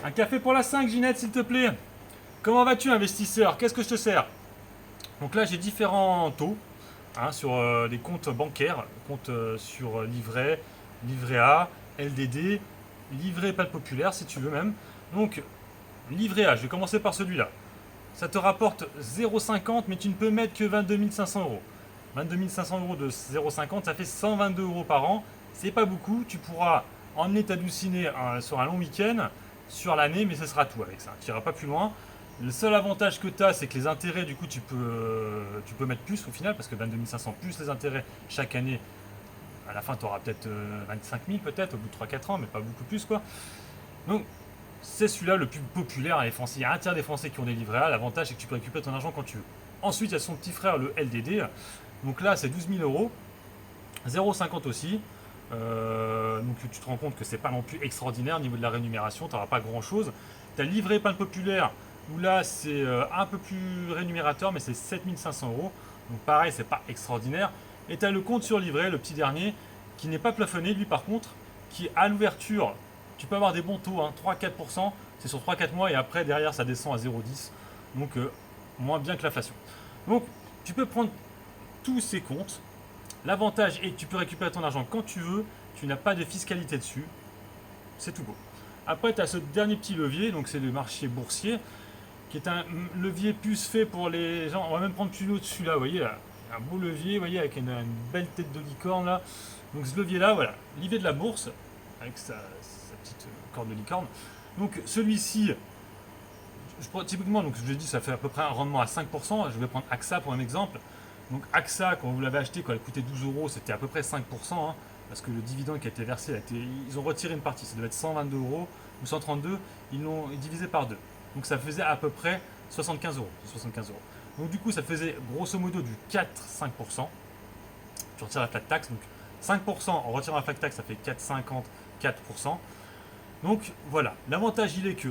Un café pour la 5, Ginette, s'il te plaît. Comment vas-tu, investisseur? Qu'est-ce que je te sers? Donc là, j'ai différents taux sur les comptes bancaires, comptes sur livret, livret A, LDD, livret pas populaire si tu veux même. Donc, livret A, je vais commencer par celui-là. Ça te rapporte 0,50, mais tu ne peux mettre que 22 500 euros. 22 500 euros de 0,50, ça fait 122 euros par an. C'est pas beaucoup. Tu pourras emmener ta doucinée sur un long week-end, sur l'année, mais ce sera tout avec ça. Tu n'iras pas plus loin. Le seul avantage que tu as, c'est que les intérêts, du coup, tu peux mettre plus au final, parce que 22 500 plus les intérêts chaque année, à la fin, tu auras peut-être 25 000 peut-être, au bout de 3-4 ans, mais pas beaucoup plus, quoi. Donc, c'est celui-là le plus populaire à les Français. Il y a un tiers des Français qui ont des livrets A. L'avantage, c'est que tu peux récupérer ton argent quand tu veux. Ensuite, il y a son petit frère, le LDD. Donc là, c'est 12 000 euros. 0,50 aussi. Donc tu te rends compte que c'est pas non plus extraordinaire au niveau de la rémunération. Tu n'auras pas grand-chose. Tu as le livret épargne populaire, où là, c'est un peu plus rémunérateur, mais c'est 7 500 euros. Donc pareil, c'est pas extraordinaire. Et tu as le compte sur livret, le petit dernier, qui n'est pas plafonné, lui par contre, qui à l'ouverture, tu peux avoir des bons taux, 3-4%, c'est sur 3-4 mois et après derrière ça descend à 0,10, donc moins bien que l'inflation. Donc tu peux prendre tous ces comptes. L'avantage est que tu peux récupérer ton argent quand tu veux, tu n'as pas de fiscalité dessus, c'est tout beau. Après tu as ce dernier petit levier, donc c'est le marché boursier, qui est un levier plus fait pour les gens. On va même prendre plus au-dessus là, vous voyez là, un beau levier, vous voyez, avec une belle tête de licorne là. Donc ce levier là, voilà, levier de la bourse, avec sa petite corde de licorne. Donc celui-ci, typiquement, donc je vous ai dit, ça fait à peu près un rendement à 5%. Je vais prendre AXA pour un exemple. Donc AXA, quand vous l'avez acheté, quand elle coûtait 12 euros, c'était à peu près 5%, parce que le dividende qui a été versé, ils ont retiré une partie, ça devait être 122 euros ou 132, ils l'ont divisé par deux. Donc ça faisait à peu près 75 euros. 75 euros. Donc du coup, ça faisait grosso modo du 4-5%. Tu retires la flat tax, donc 5% en retirant la flat tax, ça fait 4,54%. Donc voilà, l'avantage il est que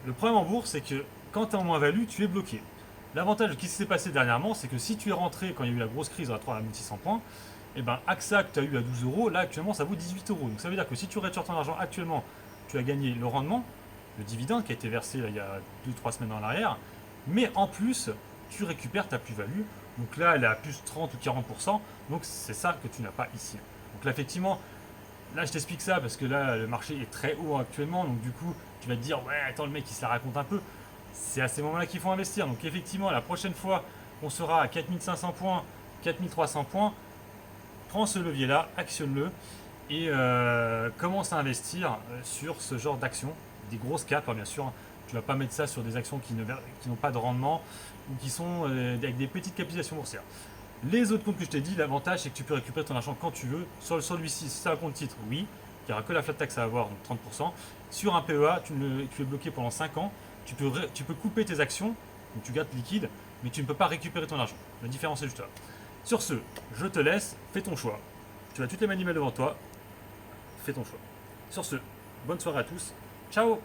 le problème en bourse, c'est que quand tu es en moins-value, tu es bloqué. L'avantage qui s'est passé dernièrement, c'est que si tu es rentré quand il y a eu la grosse crise à 3600 points, et ben AXA que tu as eu à 12 euros, là actuellement ça vaut 18 euros. Donc ça veut dire que si tu retires ton argent actuellement, tu as gagné le rendement, le dividende qui a été versé là, il y a 2-3 semaines en arrière, mais en plus, tu récupères ta plus-value. Donc là, elle est à plus 30 ou 40%, donc c'est ça que tu n'as pas ici. Donc là, effectivement, là je t'explique ça parce que là, le marché est très haut actuellement, donc du coup, tu vas te dire, ouais, attends, le mec il se la raconte un peu. C'est à ces moments-là qu'il faut investir. Donc effectivement, la prochaine fois qu'on sera à 4500 points, 4300 points, prends ce levier-là, actionne-le et commence à investir sur ce genre d'actions, des grosses capes, bien sûr. Tu ne vas pas mettre ça sur des actions qui n'ont pas de rendement ou qui sont avec des petites capitalisations boursières. Les autres comptes que je t'ai dit, l'avantage c'est que tu peux récupérer ton argent quand tu veux. Sur celui-ci, si c'est un compte titre, oui, il n'y aura que la flat tax à avoir, donc 30%. Sur un PEA, tu es bloqué pendant 5 ans. Tu peux couper tes actions, donc tu gardes liquide, mais tu ne peux pas récupérer ton argent. La différence est juste là. Sur ce, je te laisse, fais ton choix. Tu as toutes les manivelles devant toi, fais ton choix. Sur ce, bonne soirée à tous. Ciao!